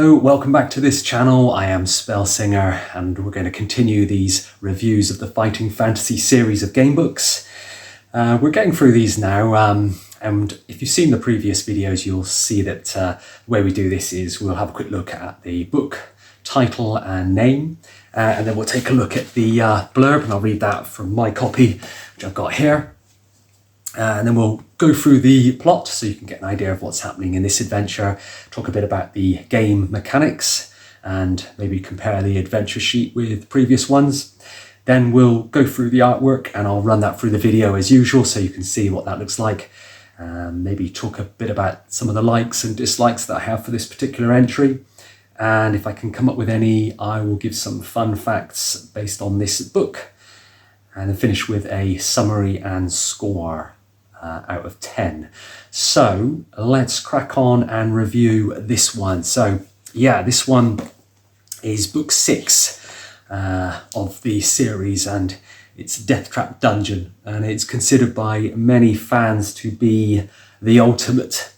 Hello, welcome back to this channel. I am Spellsinger and we're going to continue these reviews of the Fighting Fantasy series of gamebooks. We're getting through these now, and if you've seen the previous videos you'll see that the way we do this is we'll have a quick look at the book title and name, and then we'll take a look at the blurb, and I'll read that from my copy which I've got here. And then we'll go through the plot so you can get an idea of what's happening in this adventure, talk a bit about the game mechanics and maybe compare the adventure sheet with previous ones. Then we'll go through the artwork and I'll run that through the video as usual so you can see what that looks like. Maybe talk a bit about some of the likes and dislikes that I have for this particular entry. And if I can come up with any, I will give some fun facts based on this book. And then finish with a summary and score out of 10. So let's crack on and review this one. So yeah, this one is book 6 of the series, and it's Deathtrap Dungeon, and it's considered by many fans to be the ultimate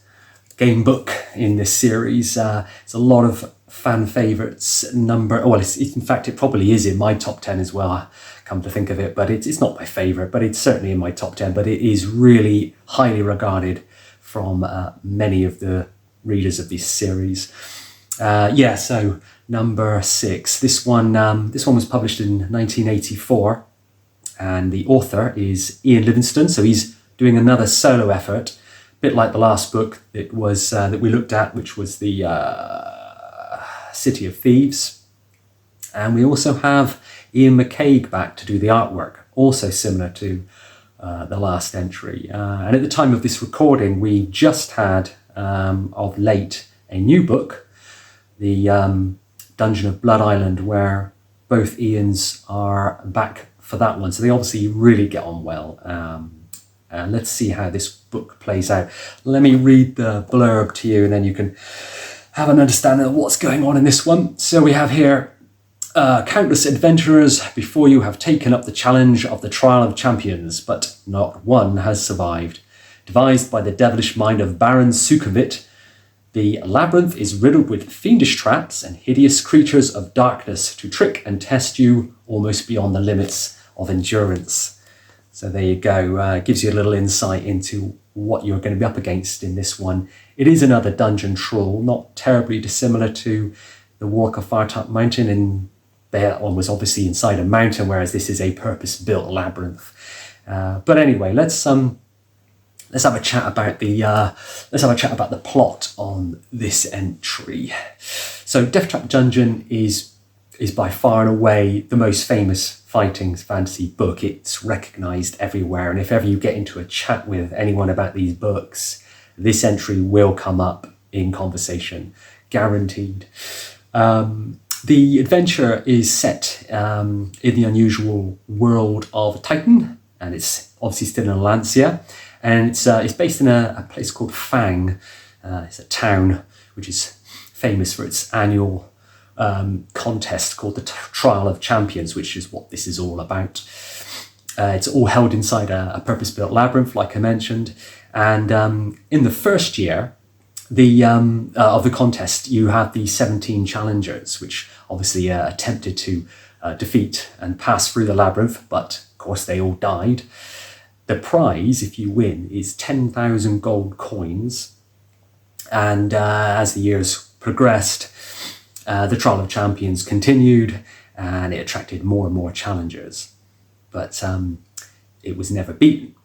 game book in this series. It's a lot of fan favourites. In fact it probably is in my top 10 as well, come to think of it, but it's not my favourite, but it's certainly in my top 10, but it is really highly regarded from many of the readers of this series. So number 6, this one was published in 1984, and the author is Ian Livingstone, so he's doing another solo effort, a bit like the last book that was that we looked at, which was the City of Thieves. And we also have Ian McCaig back to do the artwork, also similar to the last entry. And at the time of this recording, we just had, of late, a new book, the Dungeon of Blood Island, where both Ians are back for that one. So they obviously really get on well. And let's see how this book plays out. Let me read the blurb to you, and then you can have an understanding of what's going on in this one. So we have here, countless adventurers before you have taken up the challenge of the Trial of Champions, but not one has survived. Devised by the devilish mind of Baron Sukumvit, the labyrinth is riddled with fiendish traps and hideous creatures of darkness to trick and test you almost beyond the limits of endurance. So there you go, gives you a little insight into what you're going to be up against in this one. It is another dungeon crawl, not terribly dissimilar to the Walk of Firetop Mountain, and that one was obviously inside a mountain, whereas this is a purpose-built labyrinth. But anyway, let's have a chat about the plot on this entry. So Deathtrap Dungeon is by far and away the most famous fighting fantasy book. It's recognised everywhere, and if ever you get into a chat with anyone about these books, this entry will come up in conversation, guaranteed. The adventure is set in the unusual world of Titan, and it's obviously still in Lancia, and it's based in a place called Fang. It's a town which is famous for its annual contest called the Trial of Champions, which is what this is all about. It's all held inside a purpose-built labyrinth, like I mentioned, and in the first year of the contest, you have the 17 challengers, which obviously attempted to defeat and pass through the labyrinth, but of course they all died. The prize, if you win, is 10,000 gold coins, and as the years progressed, the Trial of Champions continued, and it attracted more and more challengers, but it was never beaten.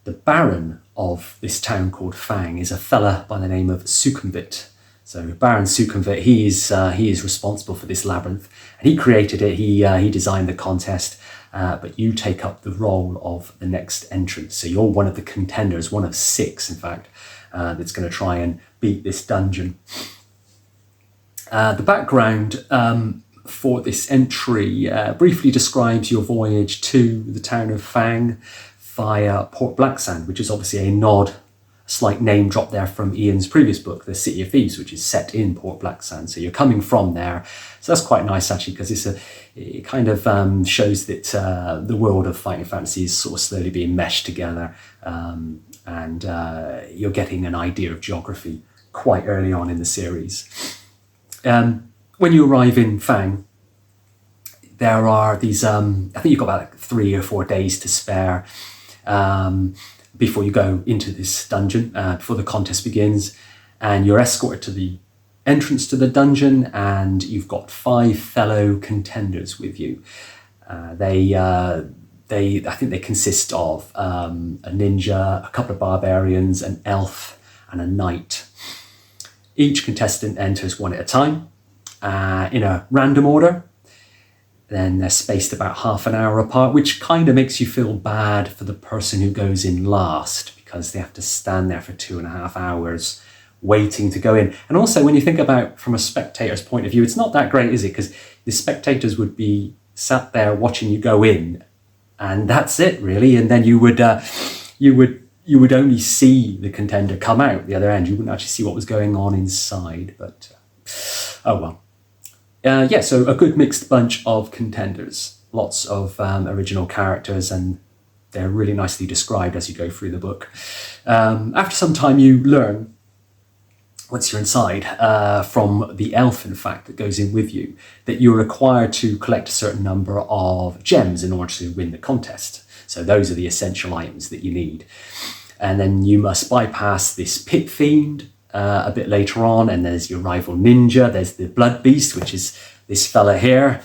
The Baron of this town called Fang is a fella by the name of Sukumvit. So Baron Sukumvit, he is responsible for this labyrinth, and he created it. He designed the contest, but you take up the role of the next entrant. So you're one of the contenders, one of 6, in fact, that's going to try and beat this dungeon. The background for this entry briefly describes your voyage to the town of Fang via Port Blacksand, which is obviously a slight name drop there from Ian's previous book, The City of Thieves, which is set in Port Blacksand. So you're coming from there. So that's quite nice, actually, because it kind of shows that the world of fighting fantasy is sort of slowly being meshed together, and you're getting an idea of geography quite early on in the series. When you arrive in Fang, there are these, I think you've got about like 3 or 4 days to spare before you go into this dungeon, before the contest begins, and you're escorted to the entrance to the dungeon, and you've got 5 fellow contenders with you. I think they consist of a ninja, a couple of barbarians, an elf, and a knight. Each contestant enters one at a time in a random order. Then they're spaced about half an hour apart, which kind of makes you feel bad for the person who goes in last, because they have to stand there for 2.5 hours waiting to go in. And also, when you think about from a spectator's point of view, it's not that great, is it? Because the spectators would be sat there watching you go in, and that's it really. And then you would only see the contender come out the other end. You wouldn't actually see what was going on inside. But oh well. So a good mixed bunch of contenders, lots of original characters, and they're really nicely described as you go through the book. After some time, you learn, once you're inside, from the elf, in fact, that goes in with you, that you're required to collect a certain number of gems in order to win the contest. So those are the essential items that you need. And then you must bypass this pit fiend a bit later on, and there's your rival ninja. There's the blood beast, which is this fella here.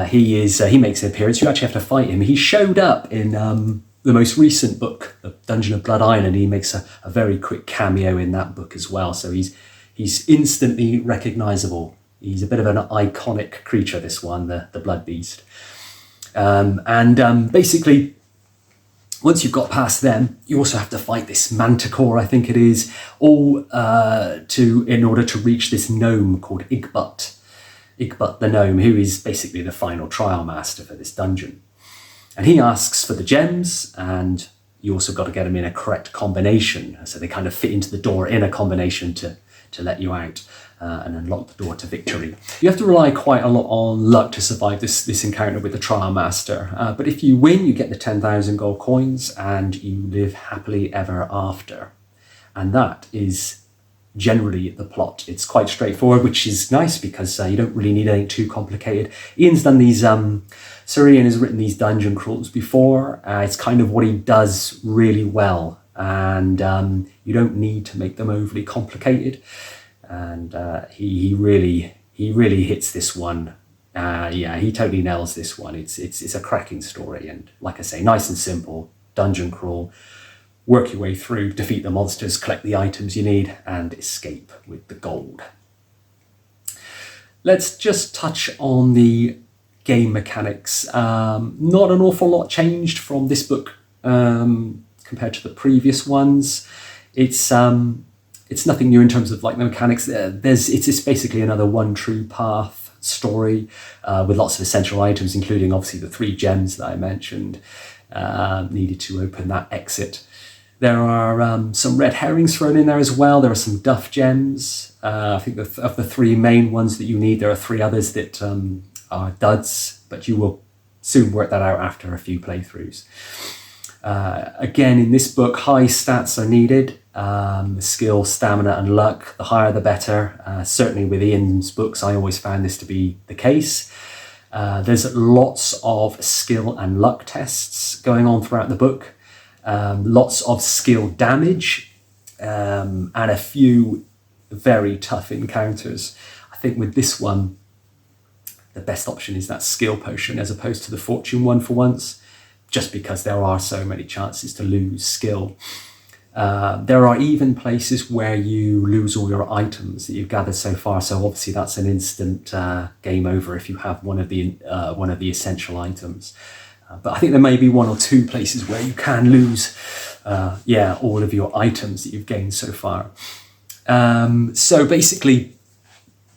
He makes an appearance. You actually have to fight him. He showed up in the most recent book, The Dungeon of Blood Iron, and he makes a very quick cameo in that book as well. So he's instantly recognizable. He's a bit of an iconic creature, this one, the blood beast. Basically, once you've got past them, you also have to fight this manticore, I think it is, all in order to reach this gnome called Igbut the gnome, who is basically the final trial master for this dungeon. And he asks for the gems, and you also got to get them in a correct combination, so they kind of fit into the door in a combination to let you out and unlock the door to victory. You have to rely quite a lot on luck to survive this encounter with the trial master, but if you win, you get the 10,000 gold coins and you live happily ever after. And that is generally the plot. It's quite straightforward, which is nice because you don't really need anything too complicated. Ian's done these, Sir Ian has written these dungeon crawls before. It's kind of what he does really well, and you don't need to make them overly complicated. And he really hits this one. He totally nails this one. It's a cracking story, and like I say, nice and simple dungeon crawl. Work your way through, defeat the monsters, collect the items you need, and escape with the gold. Let's just touch on the game mechanics. Not an awful lot changed from this book compared to the previous ones. It's nothing new in terms of like the mechanics. It's basically another one true path story with lots of essential items, including obviously the 3 gems that I mentioned needed to open that exit. There are some red herrings thrown in there as well. There are some duff gems. I think of the 3 main ones that you need, there are 3 others that are duds, but you will soon work that out after a few playthroughs. Again, in this book, high stats are needed. Skill, stamina, and luck. The higher the better. Certainly with Ian's books, I always found this to be the case. There's lots of skill and luck tests going on throughout the book. Lots of skill damage, and a few very tough encounters. I think with this one, the best option is that skill potion as opposed to the fortune one for once, just because there are so many chances to lose skill. There are even places where you lose all your items that you've gathered so far, so obviously that's an instant game over if you have one of the essential items. But I think there may be 1 or 2 places where you can lose all of your items that you've gained so far. So basically,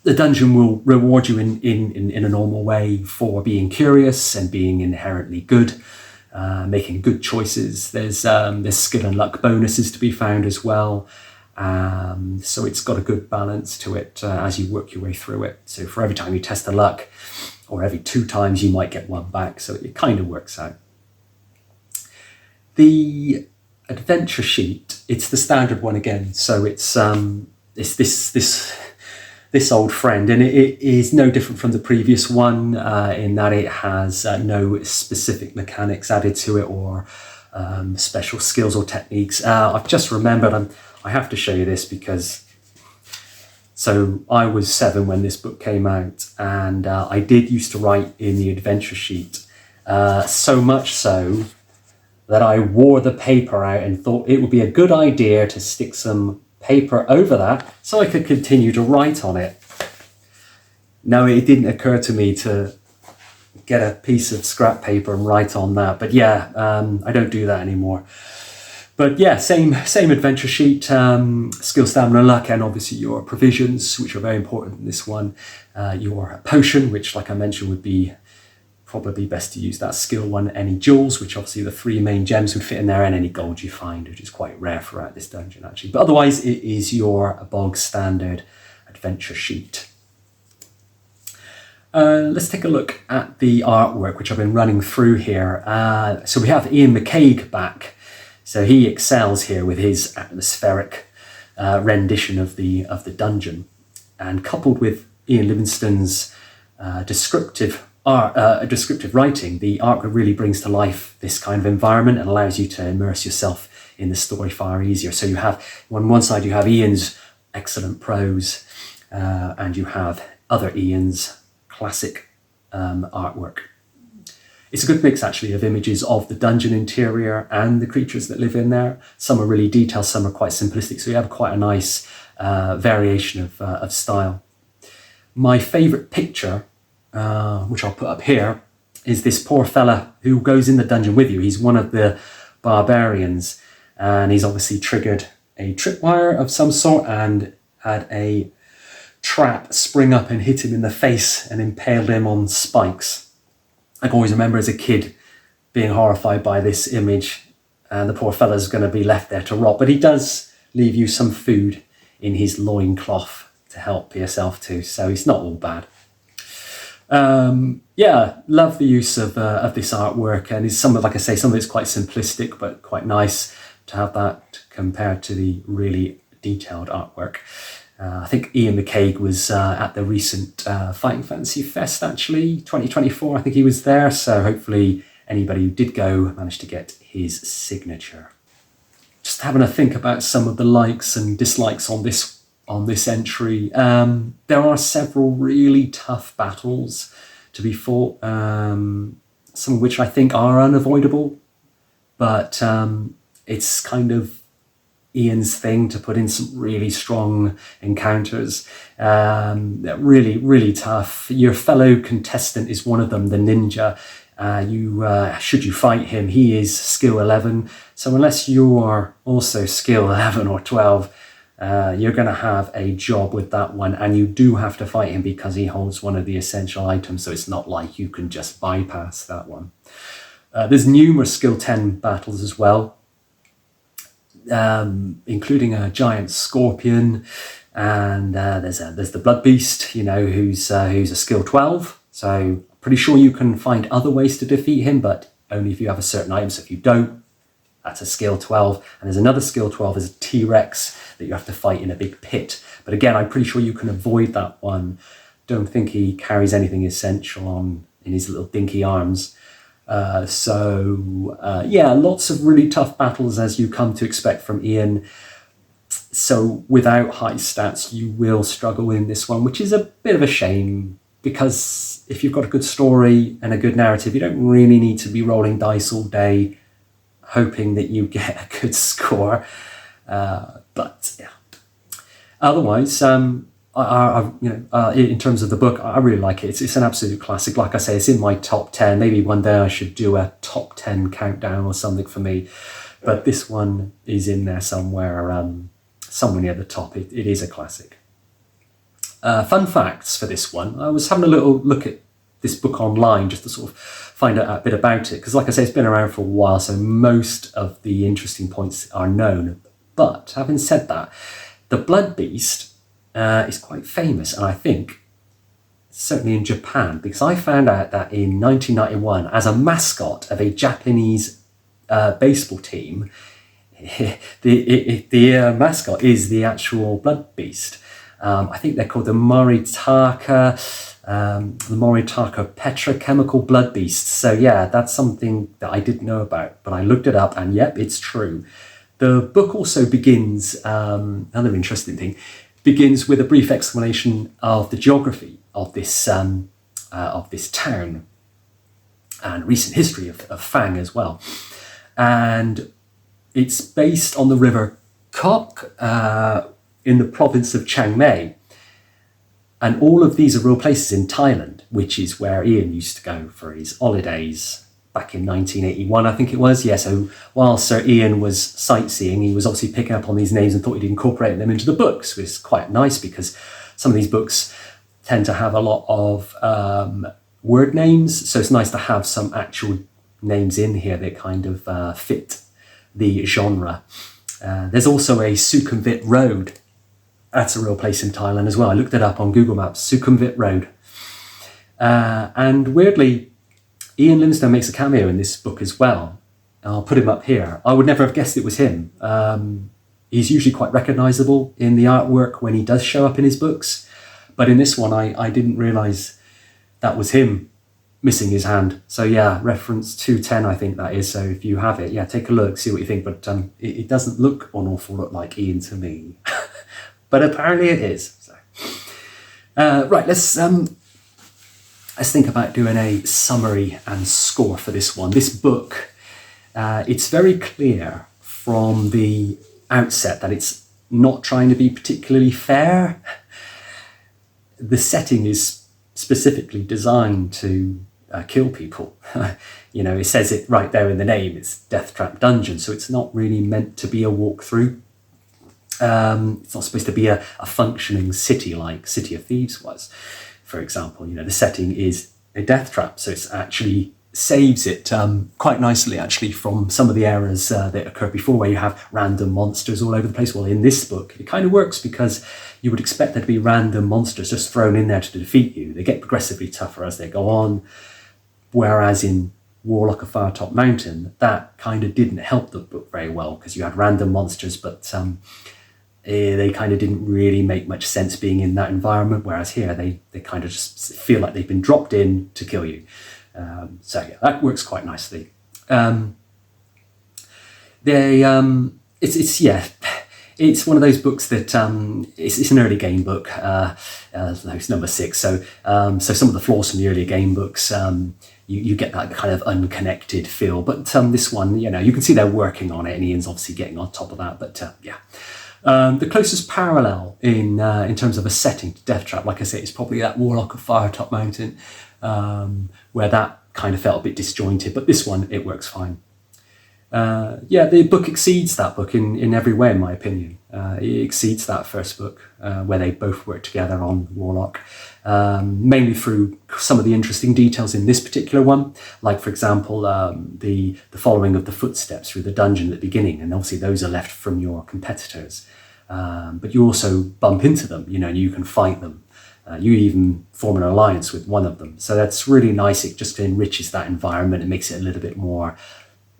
the dungeon will reward you in a normal way for being curious and being inherently good, making good choices. There's skill and luck bonuses to be found as well. So it's got a good balance to it as you work your way through it. So for every time you test the luck, or every 2 times, you might get 1 back. So it kind of works out. The adventure sheet, it's the standard one again. So it's this this old friend, and it is no different from the previous one in that it has no specific mechanics added to it or special skills or techniques. I've just remembered, I have to show you this because, so I was 7 when this book came out, and I did used to write in the adventure sheet, so much so that I wore the paper out and thought it would be a good idea to stick some paper over that so I could continue to write on it. No, it didn't occur to me to get a piece of scrap paper and write on that, but yeah, I don't do that anymore. But yeah, same adventure sheet, skill, stamina, luck, and obviously your provisions, which are very important in this one. Your potion, which like I mentioned would be probably best to use that skill one, any jewels, which obviously the 3 main gems would fit in there, and any gold you find, which is quite rare throughout this dungeon actually. But otherwise it is your bog standard adventure sheet. Let's take a look at the artwork, which I've been running through here. So we have Ian McCaig back. So he excels here with his atmospheric rendition of the dungeon, and coupled with Ian Livingstone's descriptive writing, the artwork really brings to life this kind of environment and allows you to immerse yourself in the story far easier. So you have, on one side you have Ian's excellent prose, and you have other Ian's classic artwork. It's a good mix actually of images of the dungeon interior and the creatures that live in there. Some are really detailed, some are quite simplistic, so you have quite a nice variation of style. My favourite picture, which I'll put up here, is this poor fella who goes in the dungeon with you. He's one of the barbarians, and he's obviously triggered a tripwire of some sort and had a trap spring up and hit him in the face and impaled him on spikes. I can always remember as a kid being horrified by this image, and the poor fella's going to be left there to rot, but he does leave you some food in his loincloth to help yourself too, so it's not all bad. Yeah, love the use of this artwork, and it's like I say, some of it's quite simplistic, but quite nice to have that compared to the really detailed artwork. I think Ian McCaig was at the recent Fighting Fantasy Fest, actually, 2024. I think he was there, so hopefully anybody who did go managed to get his signature. Just having a think about some of the likes and dislikes on this entry. There are several really tough battles to be fought, some of which I think are unavoidable, but it's kind of Ian's thing to put in some really strong encounters. Really, really tough. Your fellow contestant is one of them, the ninja. Should you fight him, he is skill 11. So unless you are also skill 11 or 12, you're going to have a job with that one, and you do have to fight him because he holds one of the essential items, so it's not like you can just bypass that one. There's numerous skill 10 battles as well, including a giant scorpion, and there's the blood beast, who's a skill 12. So pretty sure you can find other ways to defeat him, but only if you have a certain item. So if you don't, that's a skill 12. And there's another skill 12 as a T-Rex that you have to fight in a big pit. But again, I'm pretty sure you can avoid that one. Don't think he carries anything essential in his little dinky arms. Yeah, lots of really tough battles as you come to expect from Ian. So without high stats, you will struggle in this one, which is a bit of a shame, because if you've got a good story and a good narrative, you don't really need to be rolling dice all day hoping that you get a good score. But yeah, otherwise, in terms of the book, I really like it. It's an absolute classic. Like I say, it's in my top 10. Maybe one day I should do a top 10 countdown or something for me. But this one is in there somewhere, somewhere near the top. It is a classic. Fun facts for this one. I was having a little look at this book online just to sort of find out a bit about it. Because like I say, it's been around for a while, so most of the interesting points are known. But having said that, the Blood Beast is quite famous, and I think certainly in Japan, because I found out that in 1991, as a mascot of a Japanese baseball team, the mascot is the actual Blood Beast. I think they're called the Moritaka petrochemical blood beasts. So yeah, that's something that I didn't know about, but I looked it up and yep, it's true. The book also begins, another interesting thing, begins with a brief explanation of the geography of this town and recent history of Fang as well. And it's based on the river Kok in the province of Chiang Mai. And all of these are real places in Thailand, which is where Ian used to go for his holidays back in 1981, I think it was. Yeah, so while Sir Ian was sightseeing, he was obviously picking up on these names and thought he'd incorporate them into the books, which is quite nice because some of these books tend to have a lot of word names. So it's nice to have some actual names in here that kind of fit the genre. There's also a Sukumvit Road. That's a real place in Thailand as well. I looked it up on Google Maps, Sukumvit Road. And weirdly, Ian Livingstone makes a cameo in this book as well. I'll put him up here. I would never have guessed it was him. He's usually quite recognisable in the artwork when he does show up in his books. But in this one, I didn't realise that was him missing his hand. So yeah, reference 210, I think that is. So if you have it, yeah, take a look, see what you think. But it doesn't look an awful lot like Ian to me. But apparently it is. So. Right, let's think about doing a summary and score for this one. This book, it's very clear from the outset that it's not trying to be particularly fair. The setting is specifically designed to kill people. You know, it says it right there in the name. It's Deathtrap Dungeon, so it's not really meant to be a walkthrough. It's not supposed to be a functioning city like City of Thieves was, for example. You know, the setting is a death trap, so it's actually saves it quite nicely actually from some of the errors that occurred before, where you have random monsters all over the place. Well, in this book, it kind of works because you would expect there to be random monsters just thrown in there to defeat you. They get progressively tougher as they go on, whereas in Warlock of Firetop Mountain, that kind of didn't help the book very well because you had random monsters, but they kind of didn't really make much sense being in that environment, whereas here they kind of just feel like they've been dropped in to kill you. So yeah, that works quite nicely. It's one of those books that it's an early game book. It's number 6. So some of the flaws from the earlier game books, you get that kind of unconnected feel. But this one, you know, you can see they're working on it, and Ian's obviously getting on top of that. But yeah. The closest parallel in terms of a setting to Deathtrap, like I say, is probably that Warlock of Firetop Mountain, where that kind of felt a bit disjointed, but this one, it works fine. Yeah, the book exceeds that book in every way, in my opinion. It exceeds that first book, where they both work together on Warlock, mainly through some of the interesting details in this particular one, like, for example, the following of the footsteps through the dungeon at the beginning, and obviously those are left from your competitors. But you also bump into them, you know, and you can fight them. You even form an alliance with one of them. So that's really nice. It just enriches that environment and makes it a little bit more,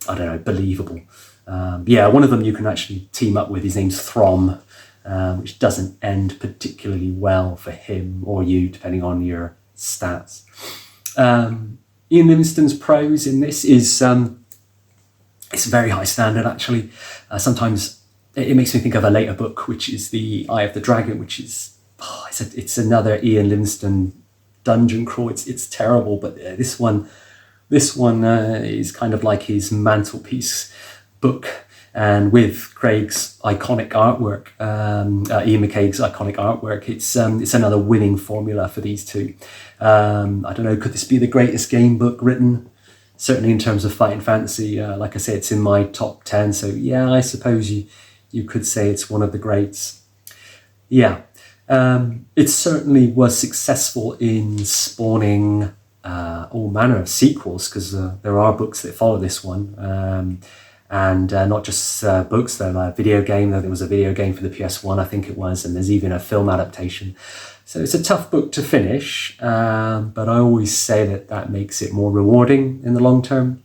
I don't know, believable. Yeah, one of them you can actually team up with. His name's Throm, which doesn't end particularly well for him or you, depending on your stats. Ian Livingstone's prose in this is it's very high standard, actually. Sometimes it makes me think of a later book, which is The Eye of the Dragon, which is it's another Ian Livingstone dungeon crawl. It's terrible, but this one is kind of like his mantelpiece book, and with Craig's iconic artwork, Ian McCaig's iconic artwork, it's another winning formula for these two. I don't know, could this be the greatest game book written? Certainly in terms of fighting fantasy, like I say, it's in my top 10. So yeah, I suppose you could say it's one of the greats. Yeah, it certainly was successful in spawning all manner of sequels, because there are books that follow this one, and not just books. There are a video game. There was a video game for the PS1, I think it was, and there's even a film adaptation. So it's a tough book to finish, but I always say that makes it more rewarding in the long term.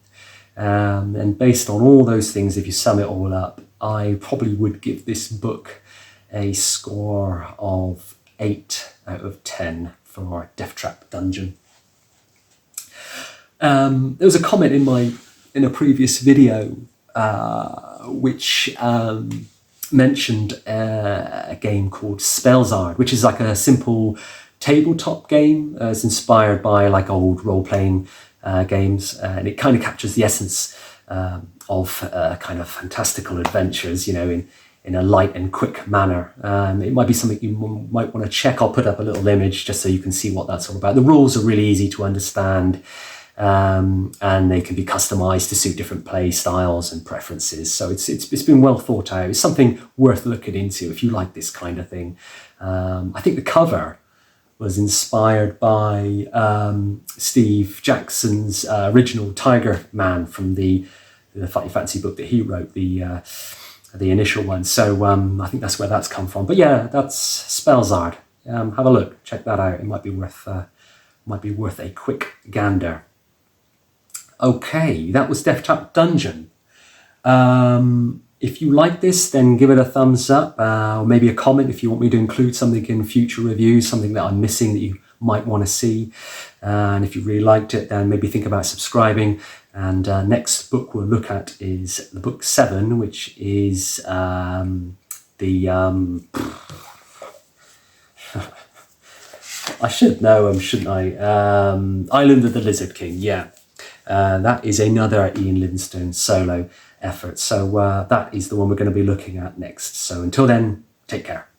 And based on all those things, if you sum it all up, I probably would give this book a score of 8 out of 10 for Deathtrap Dungeon. There was a comment in a previous video which mentioned a game called Spellzard, which is like a simple tabletop game. It's inspired by like old role-playing games, and it kind of captures the essence of kind of fantastical adventures, you know, in a light and quick manner. It might be something you might want to check. I'll put up a little image just so you can see what that's all about. The rules are really easy to understand, and they can be customized to suit different play styles and preferences. So it's been well thought out. It's something worth looking into if you like this kind of thing. I think the cover was inspired by Steve Jackson's original Tiger Man from the Fighting Fantasy book that he wrote, the initial one. So I think that's where that's come from. But yeah, that's Spellzard. Have a look, check that out. It might be worth a quick gander. Okay, that was Deathtrap Dungeon. If you like this, then give it a thumbs up, or maybe a comment if you want me to include something in future reviews, something that I'm missing that you might want to see. And if you really liked it, then maybe think about subscribing. And next book we'll look at is the book 7, which is I should know, shouldn't I? Island of the Lizard King, yeah. That is another Ian Livingstone solo effort. So that is the one we're going to be looking at next. So until then, take care.